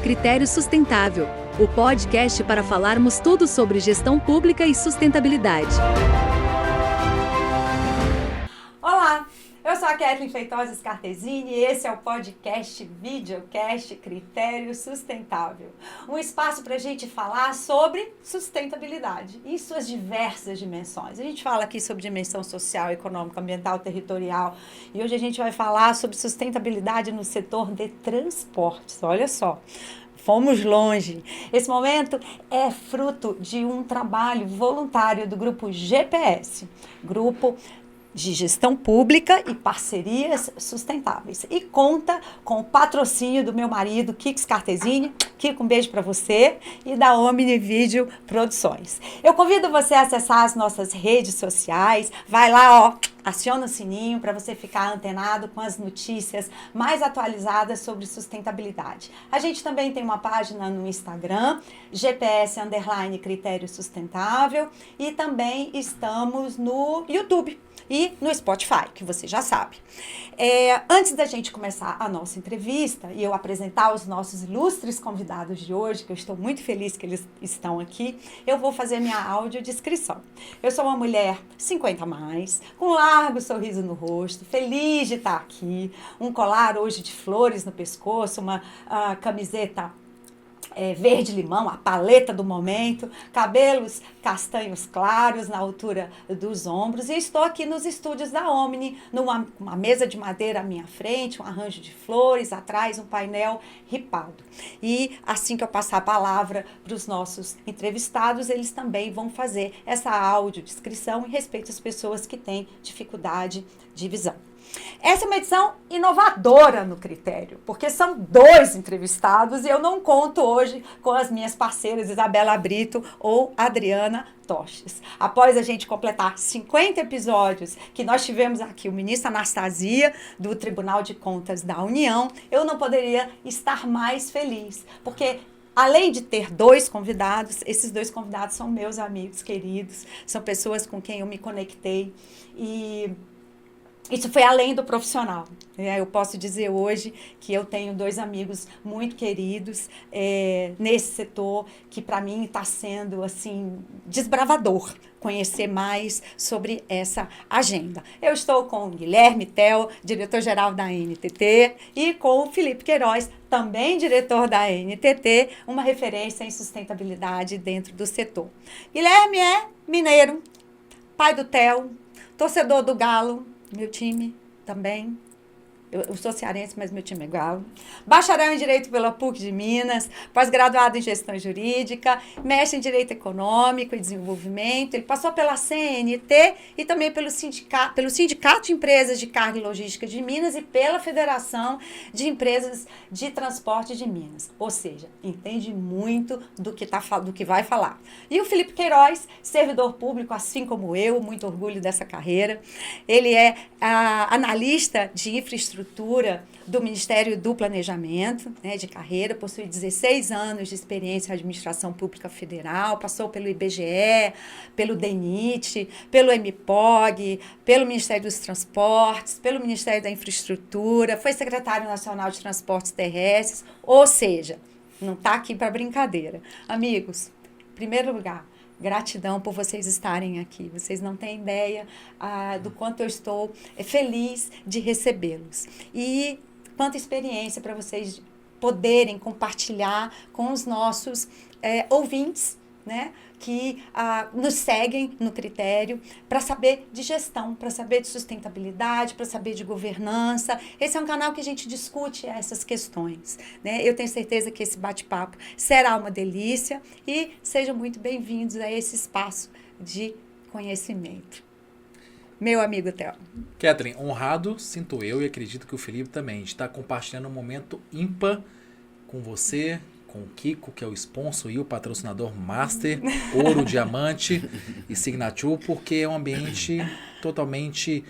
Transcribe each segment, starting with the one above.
Critério Sustentável, o podcast para falarmos tudo sobre gestão pública e sustentabilidade. Olá, eu sou a Kathleen Feitosa Scartesini e esse é o podcast Videocast Critério Sustentável. Um espaço para a gente falar sobre sustentabilidade em suas diversas dimensões. A gente fala aqui sobre dimensão social, econômica, ambiental, territorial e hoje a gente vai falar sobre sustentabilidade no setor de transportes. Olha só. Fomos longe. Esse momento é fruto de um trabalho voluntário do grupo GPS, Grupo de Gestão Pública e Parcerias Sustentáveis. E conta com o patrocínio do meu marido, Kiko Scartesini. Kiko, um beijo para você, e da Omni Vídeo Produções. Eu convido você a acessar as nossas redes sociais. Vai lá, ó, aciona o sininho para você ficar antenado com as notícias mais atualizadas sobre sustentabilidade. A gente também tem uma página no Instagram, GPS_Critério Sustentável, e também estamos no YouTube e no Spotify, que você já sabe. Antes da gente começar a nossa entrevista e eu apresentar os nossos ilustres convidados de hoje, que eu estou muito feliz que eles estão aqui, eu vou fazer minha audiodescrição. Eu sou uma mulher 50 a mais, com largo sorriso no rosto, feliz de estar aqui, um colar hoje de flores no pescoço, uma camiseta verde-limão, a paleta do momento, cabelos castanhos claros na altura dos ombros, e estou aqui nos estúdios da Omni, uma mesa de madeira à minha frente, um arranjo de flores, atrás um painel ripado. E assim que eu passar a palavra para os nossos entrevistados, eles também vão fazer essa audiodescrição em respeito às pessoas que têm dificuldade de visão. Essa é uma edição inovadora no Critério, porque são 2 entrevistados e eu não conto hoje com as minhas parceiras Isabela Brito ou Adriana Toches. Após a gente completar 50 episódios que nós tivemos aqui, o ministro Anastasia, do Tribunal de Contas da União, eu não poderia estar mais feliz, porque além de ter 2 convidados, esses 2 convidados são meus amigos queridos, são pessoas com quem eu me conectei e isso foi além do profissional. Eu posso dizer hoje que eu tenho 2 amigos muito queridos nesse setor, que para mim está sendo assim desbravador conhecer mais sobre essa agenda. Eu estou com o Guilherme Tel, diretor-geral da NTT, e com o Felipe Queiroz, também diretor da NTT, uma referência em sustentabilidade dentro do setor. Guilherme é mineiro, pai do Tel, torcedor do Galo, meu time também. Eu sou cearense, mas meu time é galo. Bacharel em Direito pela PUC de Minas, pós-graduado em Gestão Jurídica, mestre em Direito Econômico e Desenvolvimento. Ele passou pela CNT e também pelo Sindicato de Empresas de Carga e Logística de Minas e pela Federação de Empresas de Transporte de Minas. Ou seja, entende muito do que vai falar. E o Felipe Queiroz, servidor público, assim como eu, muito orgulho dessa carreira. Ele é analista de infraestrutura do Ministério do Planejamento, de carreira, possui 16 anos de experiência em administração pública federal, passou pelo IBGE, pelo DENIT, pelo MPOG, pelo Ministério dos Transportes, pelo Ministério da Infraestrutura, foi secretário nacional de Transportes Terrestres, ou seja, não está aqui para brincadeira. Amigos, em primeiro lugar, gratidão por vocês estarem aqui. Vocês não têm ideia do quanto eu estou feliz de recebê-los. E quanta experiência para vocês poderem compartilhar com os nossos ouvintes, né, que nos seguem no Critério para saber de gestão, para saber de sustentabilidade, para saber de governança. Esse é um canal que a gente discute essas questões, né? Eu tenho certeza que esse bate-papo será uma delícia e sejam muito bem-vindos a esse espaço de conhecimento. Meu amigo Theo. Kathleen, honrado sinto eu e acredito que o Felipe também, de estar compartilhando um momento ímpar com você, com o Kiko, que é o sponsor e o patrocinador master, ouro, diamante e signature, porque é um ambiente totalmente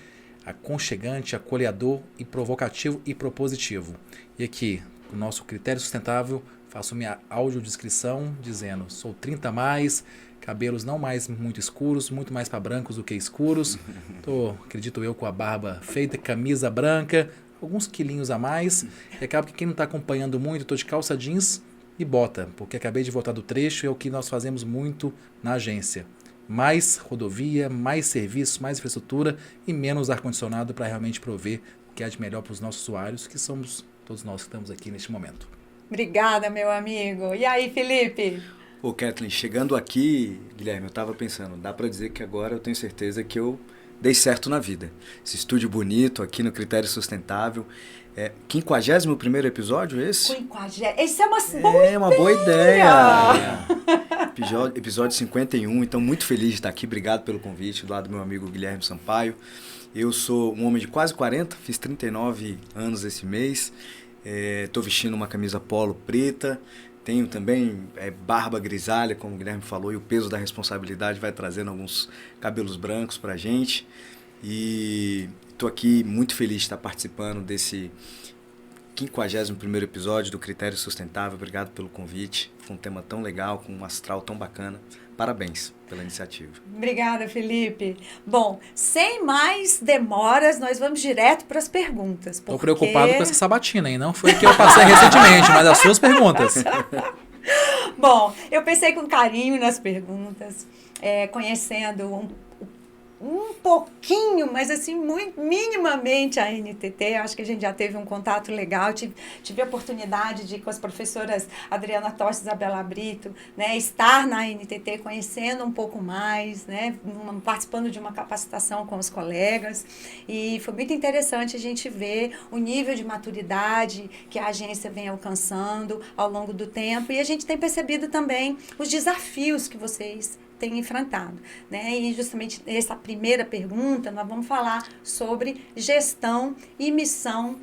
aconchegante, acolhedor e provocativo e propositivo. E aqui, o nosso Critério Sustentável, faço minha audiodescrição dizendo, sou 30 a mais, cabelos não mais muito escuros, muito mais para brancos do que escuros, acredito eu, com a barba feita, camisa branca, alguns quilinhos a mais, e acaba que quem não está acompanhando muito, estou de calça jeans, e bota, porque acabei de voltar do trecho, é o que nós fazemos muito na agência. Mais rodovia, mais serviços, mais infraestrutura e menos ar-condicionado para realmente prover o que há de melhor para os nossos usuários, que somos todos nós que estamos aqui neste momento. Obrigada, meu amigo. E aí, Felipe? Ô, Kathleen, chegando aqui, Guilherme, eu tava pensando, dá pra dizer que agora eu tenho certeza que eu dei certo na vida. Esse estúdio bonito aqui no Critério Sustentável. 51º episódio esse? 50. Esse é uma boa É uma boa ideia. Episódio 51, então muito feliz de estar aqui. Obrigado pelo convite, do lado do meu amigo Guilherme Sampaio. Eu sou um homem de quase 40, fiz 39 anos esse mês. Tô vestindo uma camisa polo preta. Tenho também barba grisalha, como o Guilherme falou, e o peso da responsabilidade vai trazendo alguns cabelos brancos pra gente. E estou aqui muito feliz de estar participando desse 51º episódio do Critério Sustentável. Obrigado pelo convite. Foi um tema tão legal, com um astral tão bacana. Parabéns pela iniciativa. Obrigada, Felipe. Bom, sem mais demoras, nós vamos direto para as perguntas. Estou preocupado com essa sabatina, hein? Não foi que eu passei recentemente, mas as suas perguntas. Bom, eu pensei com carinho nas perguntas, conhecendo um pouquinho, mas assim, muito minimamente a NTT. Acho que a gente já teve um contato legal. Tive a oportunidade de, com as professoras Adriana Tosta e Isabela Brito, né, estar na NTT, conhecendo um pouco mais, né, participando de uma capacitação com os colegas. E foi muito interessante a gente ver o nível de maturidade que a agência vem alcançando ao longo do tempo. E a gente tem percebido também os desafios que vocês tem enfrentado, né? E justamente essa primeira pergunta, nós vamos falar sobre gestão e missão,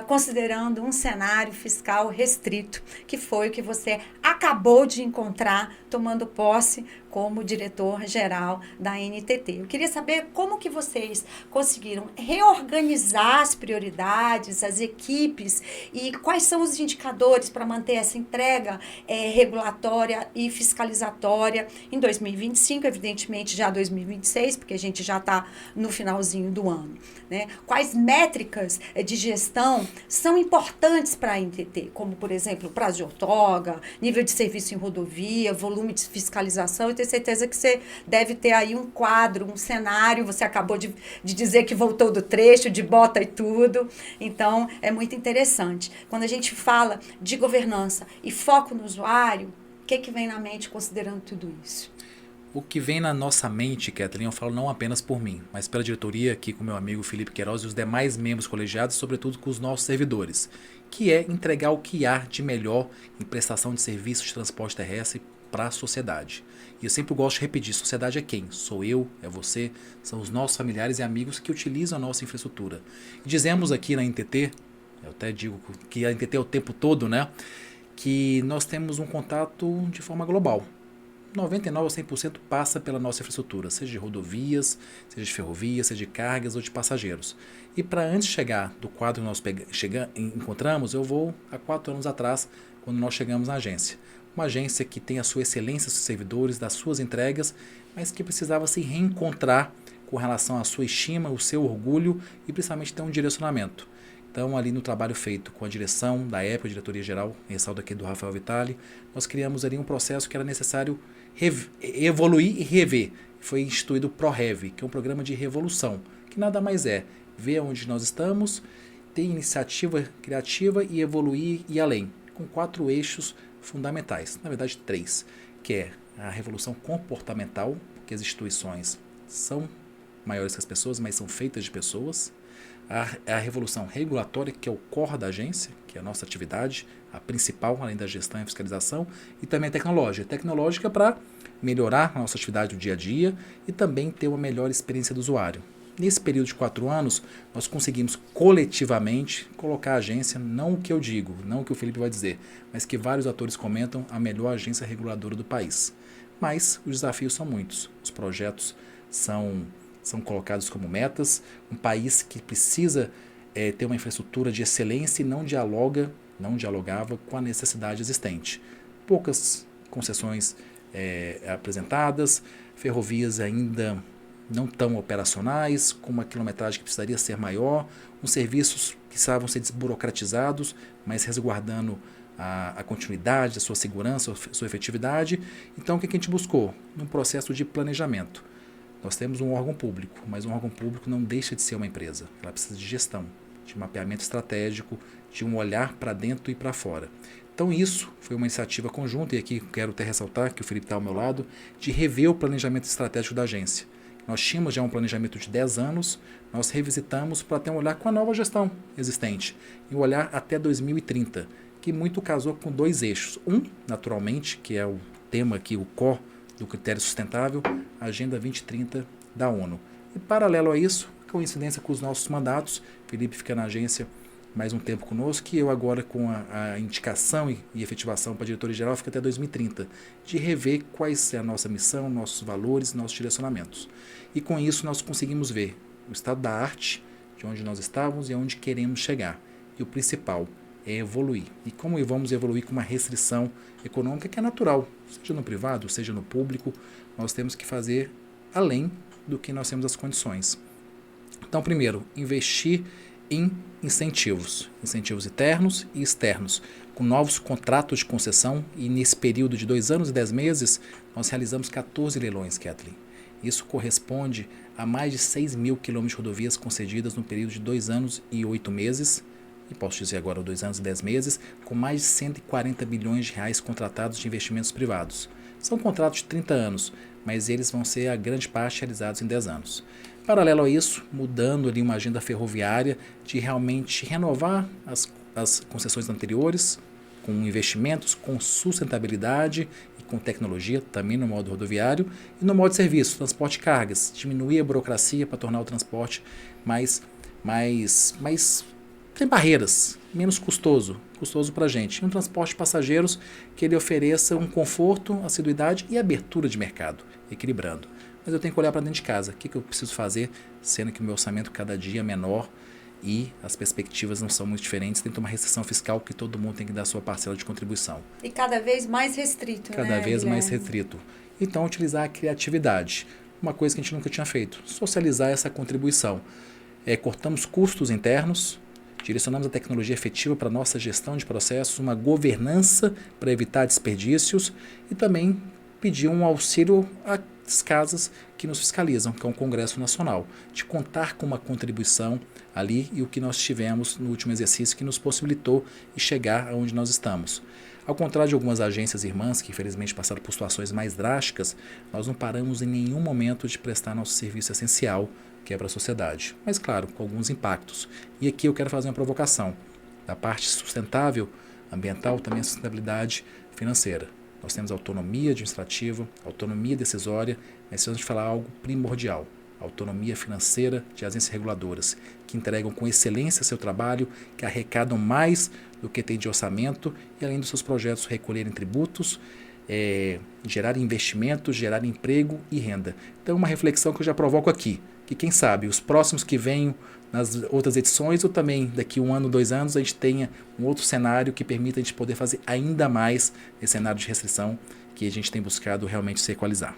considerando um cenário fiscal restrito, que foi o que você acabou de encontrar tomando posse como diretor-geral da NTT. Eu queria saber como que vocês conseguiram reorganizar as prioridades, as equipes e quais são os indicadores para manter essa entrega regulatória e fiscalizatória em 2025, evidentemente já 2026, porque a gente já está no finalzinho do ano, né? Quais métricas de gestão são importantes para a NTT, como, por exemplo, prazo de outorga, nível de serviço em rodovia, volume de fiscalização. Eu tenho certeza que você deve ter aí um quadro, um cenário. Você acabou de dizer que voltou do trecho, de bota e tudo. Então, é muito interessante. Quando a gente fala de governança e foco no usuário, o que vem na mente considerando tudo isso? O que vem na nossa mente, Kathleen, eu falo não apenas por mim, mas pela diretoria, aqui com meu amigo Felipe Queiroz e os demais membros colegiados, sobretudo com os nossos servidores, que é entregar o que há de melhor em prestação de serviços de transporte terrestre para a sociedade. E eu sempre gosto de repetir, sociedade é quem? Sou eu, é você, são os nossos familiares e amigos que utilizam a nossa infraestrutura. E dizemos aqui na NTT, eu até digo que a NTT é o tempo todo, né, que nós temos um contato de forma global. 99% a 100% passa pela nossa infraestrutura, seja de rodovias, seja de ferrovias, seja de cargas ou de passageiros. E para antes de chegar do quadro que nós encontramos, eu vou a 4 anos atrás, quando nós chegamos na agência. Uma agência que tem a sua excelência, seus servidores, das suas entregas, mas que precisava se reencontrar com relação à sua estima, o seu orgulho e principalmente ter um direcionamento. Então, ali no trabalho feito com a direção da época, a diretoria-geral, ressalto aqui do Rafael Vitali, nós criamos ali um processo que era necessário evoluir e rever. Foi instituído o ProRev, que é um programa de revolução, que nada mais é ver onde nós estamos, ter iniciativa criativa e evoluir e além, com 4 eixos fundamentais, na verdade 3, que é a revolução comportamental, porque as instituições são maiores que as pessoas, mas são feitas de pessoas. A revolução regulatória, que é o core da agência, que é a nossa atividade, a principal, além da gestão e fiscalização, e também a tecnológica. Tecnológica para melhorar a nossa atividade do dia a dia e também ter uma melhor experiência do usuário. Nesse período de 4 anos, nós conseguimos coletivamente colocar a agência, não o que eu digo, não o que o Felipe vai dizer, mas que vários atores comentam, a melhor agência reguladora do país. Mas os desafios são muitos, os projetos são colocados como metas, um país que precisa ter uma infraestrutura de excelência e não dialogava com a necessidade existente. Poucas concessões apresentadas, ferrovias ainda não tão operacionais, com uma quilometragem que precisaria ser maior, uns serviços que precisavam ser desburocratizados, mas resguardando a continuidade, a sua segurança, a sua efetividade. Então, o que a gente buscou? Num processo de planejamento. Nós temos um órgão público, mas um órgão público não deixa de ser uma empresa. Ela precisa de gestão, de mapeamento estratégico, de um olhar para dentro e para fora. Então isso foi uma iniciativa conjunta, e aqui quero até ressaltar que o Felipe está ao meu lado, de rever o planejamento estratégico da agência. Nós tínhamos já um planejamento de 10 anos, nós revisitamos para ter um olhar com a nova gestão existente, e um olhar até 2030, que muito casou com 2 eixos. Um, naturalmente, que é o tema aqui, o core do critério sustentável, a Agenda 2030 da ONU. E paralelo a isso, coincidência com os nossos mandatos, Felipe fica na agência mais um tempo conosco, e eu agora com a indicação e efetivação para a diretoria-geral fica até 2030, de rever quais é a nossa missão, nossos valores, nossos direcionamentos. E com isso nós conseguimos ver o estado da arte, de onde nós estávamos e aonde queremos chegar. E o principal é evoluir. E como vamos evoluir com uma restrição econômica que é natural, seja no privado, seja no público, nós temos que fazer além do que nós temos as condições. Então, primeiro, investir em incentivos internos e externos, com novos contratos de concessão, e nesse período de 2 anos e 10 meses, nós realizamos 14 leilões, Kathleen. Isso corresponde a mais de 6 mil quilômetros de rodovias concedidas no período de 2 anos e 8 meses, e posso dizer agora 2 anos e 10 meses, com mais de 140 bilhões de reais contratados de investimentos privados. São contratos de 30 anos, mas eles vão ser a grande parte realizados em 10 anos. Paralelo a isso, mudando ali uma agenda ferroviária de realmente renovar as concessões anteriores, com investimentos, com sustentabilidade e com tecnologia, também no modo rodoviário, e no modo de serviço, transporte de cargas, diminuir a burocracia para tornar o transporte mais sem barreiras, menos custoso para a gente. E um transporte de passageiros que ele ofereça um conforto, assiduidade e abertura de mercado, equilibrando. Mas eu tenho que olhar para dentro de casa. O que eu preciso fazer, sendo que o meu orçamento cada dia é menor e as perspectivas não são muito diferentes. Tem que ter uma restrição fiscal que todo mundo tem que dar a sua parcela de contribuição. E cada vez mais restrito, Cada vez mais restrito. Então, utilizar a criatividade. Uma coisa que a gente nunca tinha feito. Socializar essa contribuição. Cortamos custos internos, direcionamos a tecnologia efetiva para a nossa gestão de processos, uma governança para evitar desperdícios e também pedir um auxílio às casas que nos fiscalizam, que é um Congresso Nacional, de contar com uma contribuição ali e o que nós tivemos no último exercício que nos possibilitou chegar aonde nós estamos. Ao contrário de algumas agências irmãs que infelizmente passaram por situações mais drásticas, nós não paramos em nenhum momento de prestar nosso serviço essencial, que é para a sociedade, mas claro, com alguns impactos. E aqui eu quero fazer uma provocação. Da parte sustentável, ambiental, também a sustentabilidade financeira. Nós temos autonomia administrativa, autonomia decisória, mas precisamos de falar algo primordial. Autonomia financeira de agências reguladoras, que entregam com excelência seu trabalho, que arrecadam mais do que tem de orçamento e, além dos seus projetos, recolherem tributos, gerar investimentos, gerar emprego e renda. Então, uma reflexão que eu já provoco aqui, que quem sabe os próximos que venham nas outras edições ou também daqui 1 ano, 2 anos, a gente tenha um outro cenário que permita a gente poder fazer ainda mais esse cenário de restrição que a gente tem buscado realmente se equalizar.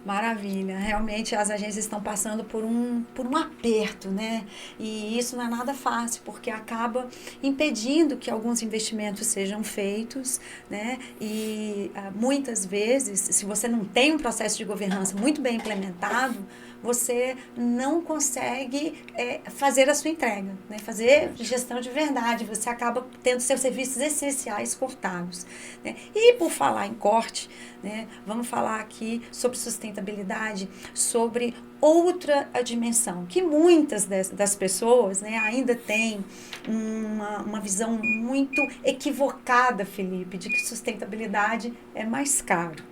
Maravilha, realmente as agências estão passando por um aperto, né? E isso não é nada fácil, porque acaba impedindo que alguns investimentos sejam feitos, né? E muitas vezes, se você não tem um processo de governança muito bem implementado, você não consegue fazer a sua entrega, né? Fazer gestão de verdade, você acaba tendo seus serviços essenciais cortados, né? E por falar em corte, né, vamos falar aqui sobre sustentabilidade, sobre outra dimensão, que muitas das pessoas, né, ainda têm uma visão muito equivocada, Felipe, de que sustentabilidade é mais caro.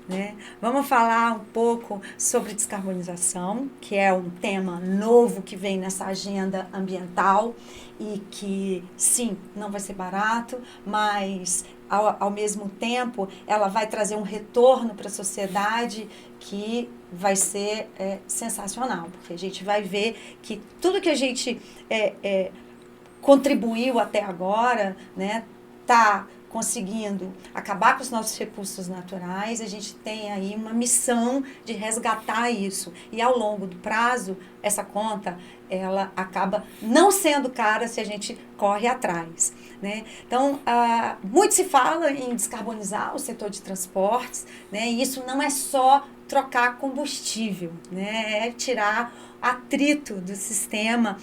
Né? Vamos falar um pouco sobre descarbonização, que é um tema novo que vem nessa agenda ambiental e que, sim, não vai ser barato, mas, ao mesmo tempo, ela vai trazer um retorno para a sociedade que vai ser sensacional, porque a gente vai ver que tudo que a gente contribuiu até agora, né, tá conseguindo acabar com os nossos recursos naturais, a gente tem aí uma missão de resgatar isso. E ao longo do prazo, essa conta, ela acaba não sendo cara se a gente corre atrás, né? Então, muito se fala em descarbonizar o setor de transportes, né? E isso não é só trocar combustível, né? É tirar atrito do sistema,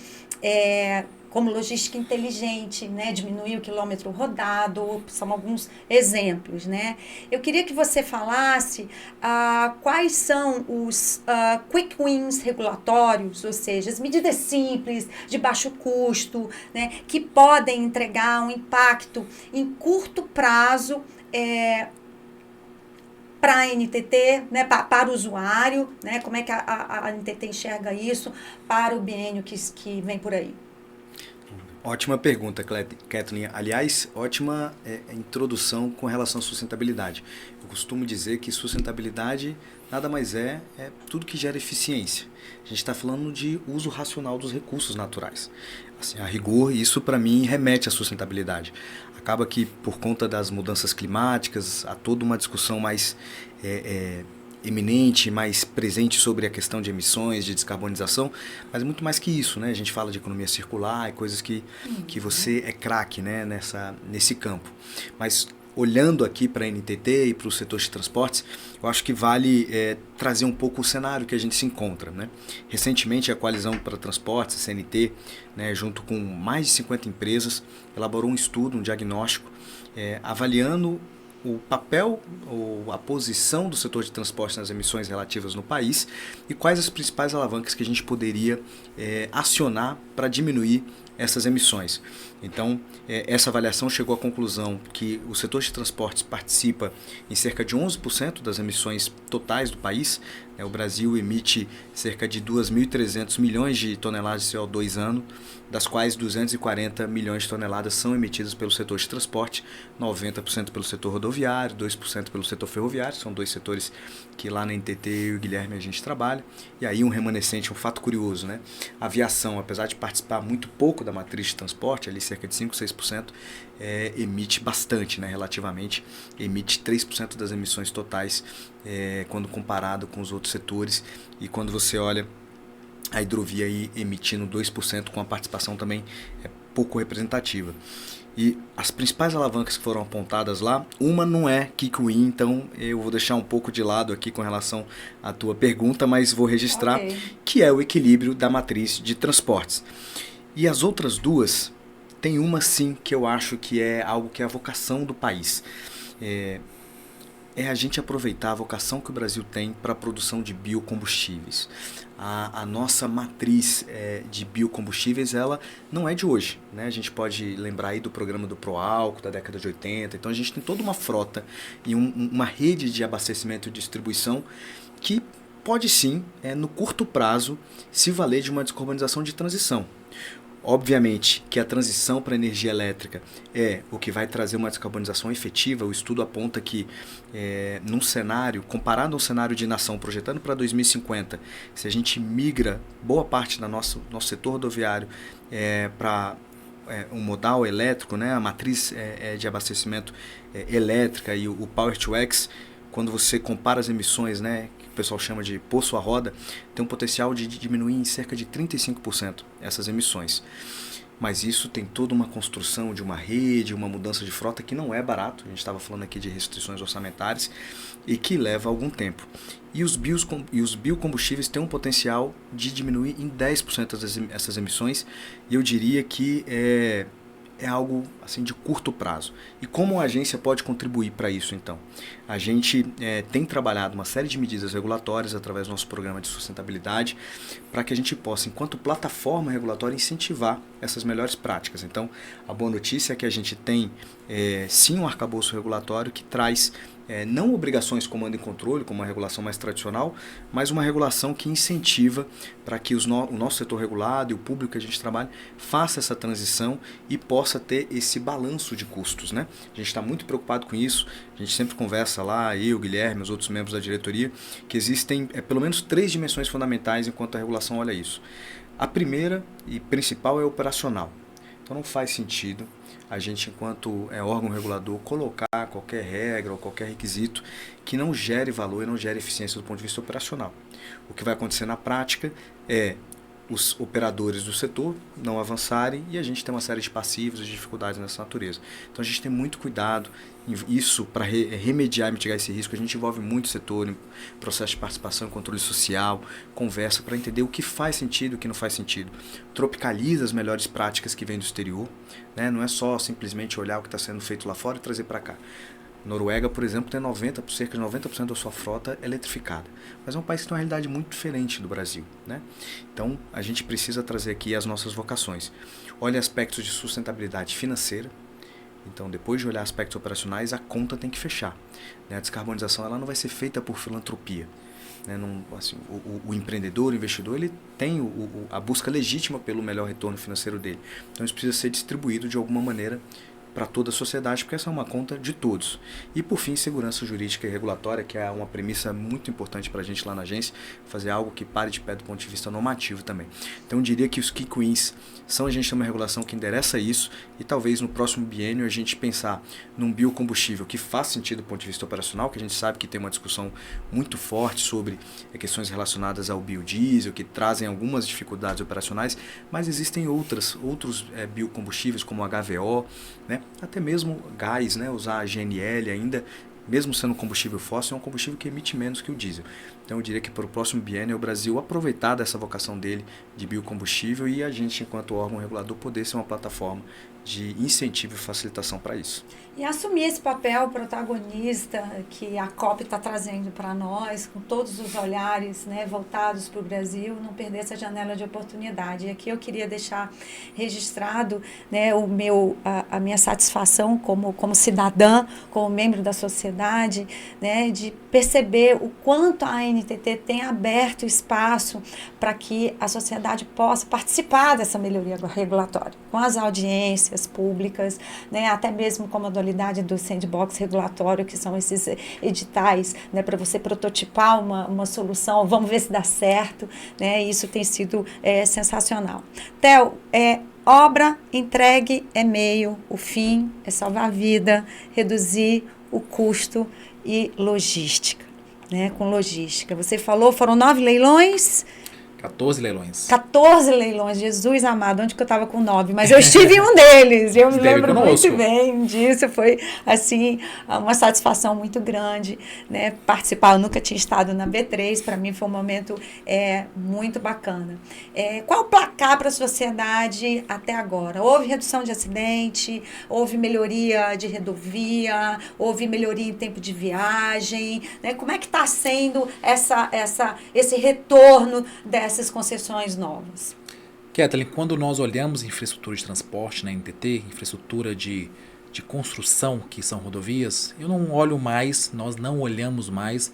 como logística inteligente, né? Diminuir o quilômetro rodado, são alguns exemplos, né? Eu queria que você falasse quais são os quick wins regulatórios, ou seja, as medidas simples, de baixo custo, né? Que podem entregar um impacto em curto prazo para a NTT, né, para o usuário, né? Como é que a NTT enxerga isso para o biênio que vem por aí? Ótima pergunta, Kathleen. Aliás, ótima introdução com relação à sustentabilidade. Eu costumo dizer que sustentabilidade nada mais é tudo que gera eficiência. A gente está falando de uso racional dos recursos naturais. Assim, a rigor, isso para mim remete à sustentabilidade. Acaba que, por conta das mudanças climáticas, há toda uma discussão mais eminente, mais presente sobre a questão de emissões, de descarbonização, mas muito mais que isso, né? A gente fala de economia circular e coisas que você é craque, né, nesse campo. Mas olhando aqui para a NTT e para o setor de transportes, eu acho que vale trazer um pouco o cenário que a gente se encontra, né? Recentemente, a Coalizão para Transportes, a CNT, né, junto com mais de 50 empresas, elaborou um estudo, um diagnóstico, avaliando o papel ou a posição do setor de transporte nas emissões relativas no país e quais as principais alavancas que a gente poderia acionar para diminuir essas emissões. Então, essa avaliação chegou à conclusão que o setor de transportes participa em cerca de 11% das emissões totais do país. O Brasil emite cerca de 2.300 milhões de toneladas de CO2 ano, das quais 240 milhões de toneladas são emitidas pelo setor de transporte, 90% pelo setor rodoviário, 2% pelo setor ferroviário, são dois setores que lá na NTT eu e o Guilherme a gente trabalha. E aí um remanescente, um fato curioso, né? A aviação, apesar de participar muito pouco da matriz de transporte, ali cerca de 5, 6%, emite bastante, né? Relativamente, emite 3% das emissões totais quando comparado com os outros setores. E quando você olha a hidrovia aí emitindo 2%, com a participação também pouco representativa. E as principais alavancas que foram apontadas lá, uma não é kick win, então eu vou deixar um pouco de lado aqui com relação à tua pergunta, mas vou registrar que é o equilíbrio da matriz de transportes. E as outras duas, tem uma sim que eu acho que é algo que é a vocação do país. É a gente aproveitar a vocação que o Brasil tem para a produção de biocombustíveis. A nossa matriz de biocombustíveis, ela não é de hoje, né? A gente pode lembrar aí do programa do Proálcool, da década de 80. Então a gente tem toda uma frota e uma rede de abastecimento e distribuição que pode sim, no curto prazo, se valer de uma descarbonização de transição. Obviamente que a transição para a energia elétrica é o que vai trazer uma descarbonização efetiva. O estudo aponta que, num cenário, comparado ao cenário de nação projetando para 2050, se a gente migra boa parte do nosso setor rodoviário para um modal elétrico, né, a matriz de abastecimento elétrica e o Power to X, quando você compara as emissões, né, que o pessoal chama de poço à roda, tem um potencial de diminuir em cerca de 35% essas emissões. Mas isso tem toda uma construção de uma rede, uma mudança de frota que não é barato. A gente estava falando aqui de restrições orçamentárias e que leva algum tempo. E os biocombustíveis têm um potencial de diminuir em 10% essas emissões, e eu diria que é algo assim de curto prazo. E como a agência pode contribuir para isso, então? A gente tem trabalhado uma série de medidas regulatórias através do nosso programa de sustentabilidade para que a gente possa, enquanto plataforma regulatória, incentivar essas melhores práticas. Então, a boa notícia é que a gente tem sim um arcabouço regulatório que traz não obrigações de comando e controle, como uma regulação mais tradicional, mas uma regulação que incentiva para que o nosso setor regulado e o público que a gente trabalha faça essa transição e possa ter esse balanço de custos, né? A gente está muito preocupado com isso, a gente sempre conversa lá, eu, o Guilherme, os outros membros da diretoria, que existem pelo menos 3 dimensões fundamentais enquanto a regulação olha isso. A primeira e principal é operacional. Então não faz sentido a gente, enquanto órgão regulador, colocar qualquer regra ou qualquer requisito que não gere valor e não gere eficiência do ponto de vista operacional. O que vai acontecer na prática é os operadores do setor não avançarem e a gente tem uma série de passivos e dificuldades nessa natureza. Então a gente tem muito cuidado. Isso, para remediar e mitigar esse risco, a gente envolve muito o setor em processo de participação, controle social, conversa para entender o que faz sentido e o que não faz sentido. Tropicaliza as melhores práticas que vêm do exterior, né? Não é só simplesmente olhar o que está sendo feito lá fora e trazer para cá. Noruega, por exemplo, tem cerca de 90% da sua frota eletrificada. Mas é um país que tem uma realidade muito diferente do Brasil, né? Então, a gente precisa trazer aqui as nossas vocações. Olha aspectos de sustentabilidade financeira. Então, depois de olhar aspectos operacionais, a conta tem que fechar, né? A descarbonização ela não vai ser feita por filantropia, né? Não, assim, o empreendedor, o investidor, ele tem a busca legítima pelo melhor retorno financeiro dele. Então, isso precisa ser distribuído de alguma maneira para toda a sociedade, porque essa é uma conta de todos. E, por fim, segurança jurídica e regulatória, que é uma premissa muito importante para a gente lá na agência, fazer algo que pare de pé do ponto de vista normativo também. Então, eu diria que os key wins a gente tem uma regulação que endereça isso e talvez no próximo biênio a gente pensar num biocombustível que faz sentido do ponto de vista operacional, que a gente sabe que tem uma discussão muito forte sobre questões relacionadas ao biodiesel, que trazem algumas dificuldades operacionais, mas existem outros biocombustíveis como o HVO, né? Até mesmo gás, né? Usar a GNL ainda, mesmo sendo combustível fóssil, é um combustível que emite menos que o diesel. Então eu diria que para o próximo biênio o Brasil aproveitar dessa vocação dele de biocombustível e a gente, enquanto órgão regulador, poder ser uma plataforma de incentivo e facilitação para isso. E assumir esse papel protagonista que a COP está trazendo para nós, com todos os olhares, né, voltados para o Brasil, não perder essa janela de oportunidade. E aqui eu queria deixar registrado, né, a minha satisfação como cidadã, como membro da sociedade, né, de perceber o quanto a ANTT tem aberto espaço para que a sociedade possa participar dessa melhoria regulatória, com as audiências públicas, né, até mesmo com a modalidade do sandbox regulatório, que são esses editais, né, para você prototipar uma solução, vamos ver se dá certo, né, isso tem sido sensacional. Theo, obra entregue é meio, o fim é salvar a vida, reduzir o custo e logística, né, com logística. Você falou, foram 9 leilões... 14 leilões. 14 leilões, Jesus amado, onde que eu estava com 9? Mas eu estive em um deles, eu me lembro muito bem disso, foi assim, uma satisfação muito grande, né, participar. Eu nunca tinha estado na B3, para mim foi um momento muito bacana. Qual o placar para a sociedade até agora? Houve redução de acidente, houve melhoria de rodovia, houve melhoria em tempo de viagem, né? Como é que está sendo esse retorno dessas concessões novas? Kathleen, quando nós olhamos infraestrutura de transporte na NTT, infraestrutura de construção, que são rodovias, nós não olhamos mais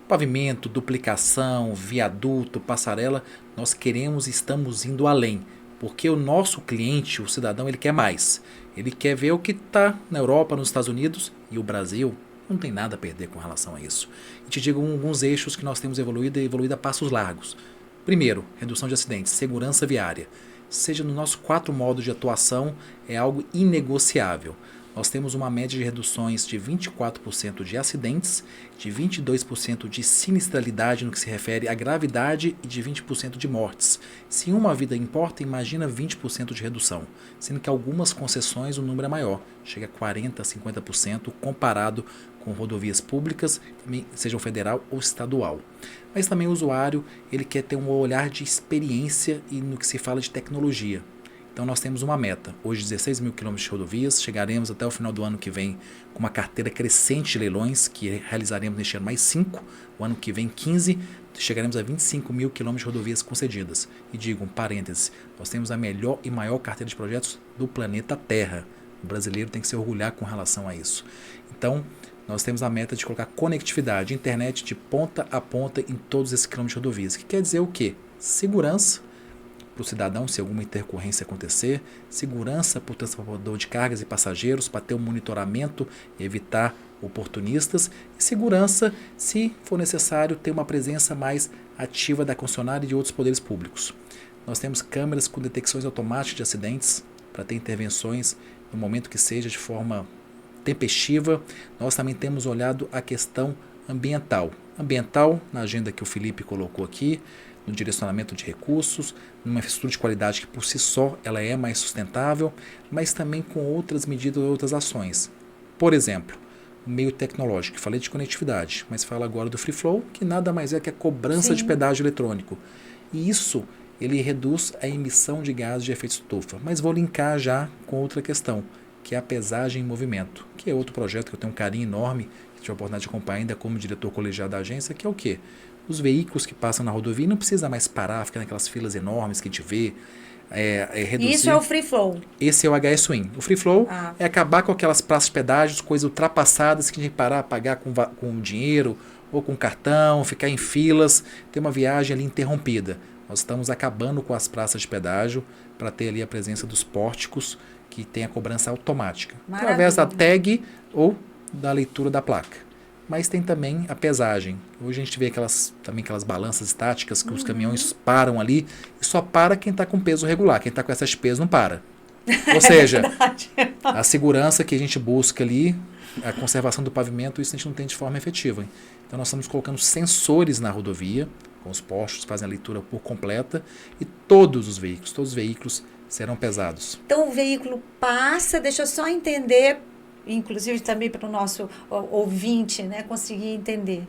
pavimento, duplicação, viaduto, passarela. Nós queremos e estamos indo além, porque o nosso cliente, o cidadão, ele quer mais. Ele quer ver o que está na Europa, nos Estados Unidos, e o Brasil não tem nada a perder com relação a isso. E te digo alguns eixos que nós temos evoluído a passos largos. Primeiro, redução de acidentes, segurança viária. Seja nos nossos 4 modos de atuação, é algo inegociável. Nós temos uma média de reduções de 24% de acidentes, de 22% de sinistralidade no que se refere à gravidade e de 20% de mortes. Se uma vida importa, imagina 20% de redução, sendo que algumas concessões o número é maior, chega a 40%, 50% comparado com rodovias públicas, sejam federal ou estadual. Mas também o usuário, ele quer ter um olhar de experiência e no que se fala de tecnologia. Então nós temos uma meta, hoje 16 mil quilômetros de rodovias, chegaremos até o final do ano que vem com uma carteira crescente de leilões, que realizaremos neste ano mais 5, o ano que vem 15, chegaremos a 25 mil quilômetros de rodovias concedidas. E digo, um parêntese, nós temos a melhor e maior carteira de projetos do planeta Terra. O brasileiro tem que se orgulhar com relação a isso. Então, nós temos a meta de colocar conectividade, internet de ponta a ponta em todos esses quilômetros de rodovias, que quer dizer o quê? Segurança para o cidadão, se alguma intercorrência acontecer, segurança para o transportador de cargas e passageiros, para ter um monitoramento e evitar oportunistas, e segurança, se for necessário, ter uma presença mais ativa da concessionária e de outros poderes públicos. Nós temos câmeras com detecções automáticas de acidentes, para ter intervenções no momento que seja, de forma tempestiva. Nós também temos olhado a questão ambiental. Ambiental, na agenda que o Felipe colocou aqui, no direcionamento de recursos, numa infraestrutura de qualidade que por si só ela é mais sustentável, mas também com outras medidas, outras ações. Por exemplo, o meio tecnológico. Falei de conectividade, mas falo agora do Free Flow, que nada mais é que a cobrança de pedágio eletrônico. E isso, ele reduz a emissão de gases de efeito estufa. Mas vou linkar já com outra questão, que é a pesagem em movimento, que é outro projeto que eu tenho um carinho enorme, que tive a oportunidade de acompanhar ainda como diretor colegiado da agência, que é o quê? Os veículos que passam na rodovia não precisa mais parar, ficar naquelas filas enormes que a gente vê. Reduzir. Isso é o Free Flow. Esse é o HS Win. O Free Flow é acabar com aquelas praças de pedágios, coisas ultrapassadas que a gente tem que parar, pagar com dinheiro ou com cartão, ficar em filas, ter uma viagem ali interrompida. Nós estamos acabando com as praças de pedágio para ter ali a presença dos pórticos que tem a cobrança automática. Maravilha. Através da tag ou da leitura da placa. Mas tem também a pesagem. Hoje a gente vê também aquelas balanças estáticas que os caminhões param ali e só para quem está com peso regular. Quem está com excesso de peso não para. Ou seja, a segurança que a gente busca ali, a conservação do pavimento, isso a gente não tem de forma efetiva. Hein? Então nós estamos colocando sensores na rodovia, com os postos que fazem a leitura por completa, e todos os veículos serão pesados. Então o veículo passa, deixa eu só entender, inclusive também para o nosso ouvinte, né, conseguir entender.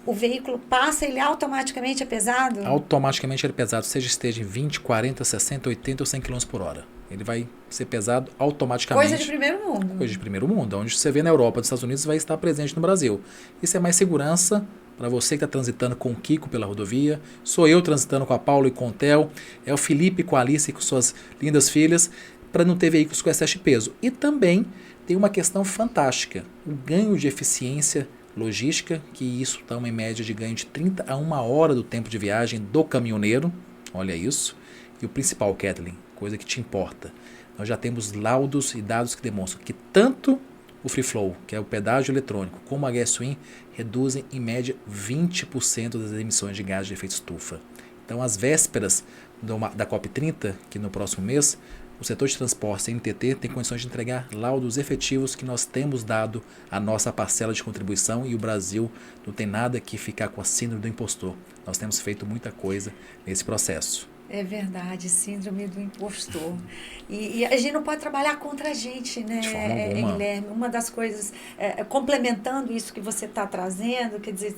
O veículo passa, ele automaticamente é pesado? Automaticamente ele é pesado, seja esteja em 20, 40, 60, 80 ou 100 km por hora. Ele vai ser pesado automaticamente. Coisa de primeiro mundo. Coisa de primeiro mundo. Onde você vê na Europa, nos Estados Unidos, vai estar presente no Brasil. Isso é mais segurança para você que está transitando com o Kiko pela rodovia. Sou eu transitando com a Paula e com o Theo. É o Felipe com a Alice e com suas lindas filhas, para não ter veículos com excesso de peso. E também tem uma questão fantástica, o ganho de eficiência logística, que isso dá uma média de ganho de 30 a 1 hora do tempo de viagem do caminhoneiro, olha isso. E o principal, Kathleen, coisa que te importa, nós já temos laudos e dados que demonstram que tanto o Free Flow, que é o pedágio eletrônico, como a HS Win, reduzem em média 20% das emissões de gases de efeito estufa. Então, às vésperas da COP30, que no próximo mês, o setor de transporte, NTT, tem condições de entregar laudos efetivos que nós temos dado a nossa parcela de contribuição, e o Brasil não tem nada que ficar com a síndrome do impostor. Nós temos feito muita coisa nesse processo. É verdade, síndrome do impostor. E a gente não pode trabalhar contra a gente, né, Guilherme? Uma das coisas, complementando isso que você está trazendo, quer dizer,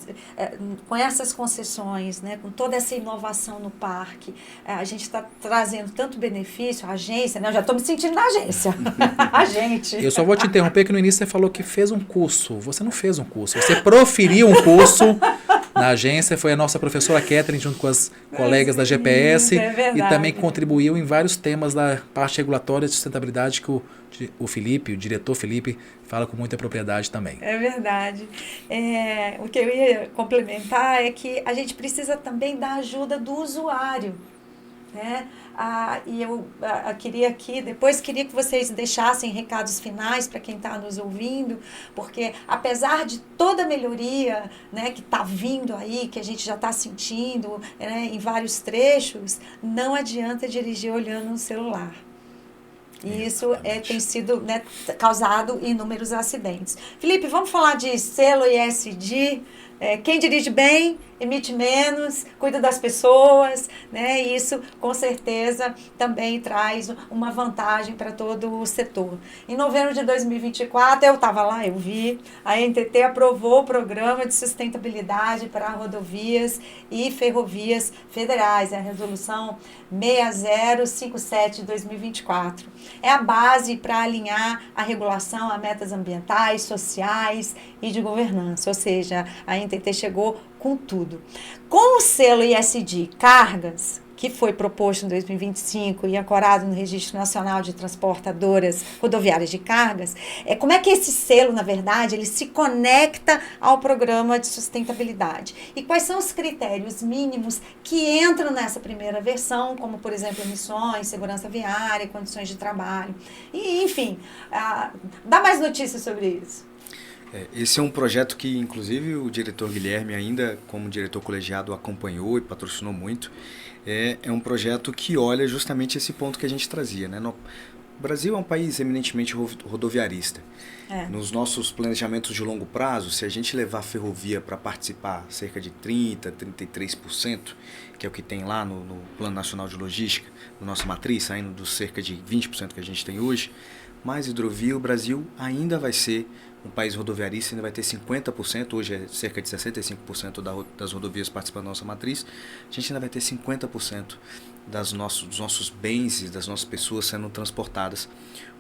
com essas concessões, né, com toda essa inovação no parque, a gente está trazendo tanto benefício, a agência, né? Eu já estou me sentindo na agência. A gente. Eu só vou te interromper que no início você falou que fez um curso. Você não fez um curso, você proferiu um curso na agência. Foi a nossa professora Kathleen, junto com as colegas da GPS, e também contribuiu em vários temas da parte regulatória de sustentabilidade que o Felipe, o diretor Felipe, fala com muita propriedade também. É verdade. O que eu ia complementar é que a gente precisa também da ajuda do usuário, né? E eu queria que vocês deixassem recados finais para quem está nos ouvindo, porque apesar de toda a melhoria, né, que está vindo aí, que a gente já está sentindo, né, em vários trechos, não adianta dirigir olhando no celular. E isso tem sido, né, causado inúmeros acidentes. Felipe, vamos falar de selo ESG. Quem dirige bem, emite menos, cuida das pessoas, né? E isso, com certeza, também traz uma vantagem para todo o setor. Em novembro de 2024, eu estava lá, eu vi, a NTT aprovou o Programa de Sustentabilidade para Rodovias e Ferrovias Federais, a Resolução 6057 de 2024. É a base para alinhar a regulação a metas ambientais, sociais e de governança, ou seja, a NTT chegou com tudo. Com o selo ISD Cargas, que foi proposto em 2025 e ancorado no Registro Nacional de Transportadoras Rodoviárias de Cargas, como é que esse selo, na verdade, ele se conecta ao programa de sustentabilidade? E quais são os critérios mínimos que entram nessa primeira versão, como, por exemplo, emissões, segurança viária, condições de trabalho, e, enfim, dá mais notícias sobre isso. Esse é um projeto que, inclusive, o diretor Guilherme, ainda como diretor colegiado, acompanhou e patrocinou muito. É um projeto que olha justamente esse ponto que a gente trazia, né? O Brasil é um país eminentemente rodoviarista. Nos nossos planejamentos de longo prazo, se a gente levar a ferrovia para participar cerca de 30%, 33%, que é o que tem lá no Plano Nacional de Logística, na nossa matriz, saindo dos cerca de 20% que a gente tem hoje, mais hidrovia, o Brasil ainda vai ser um país rodoviarista, ainda vai ter 50%, hoje é cerca de 65% das rodovias participando da nossa matriz, a gente ainda vai ter 50% dos nossos bens e das nossas pessoas sendo transportadas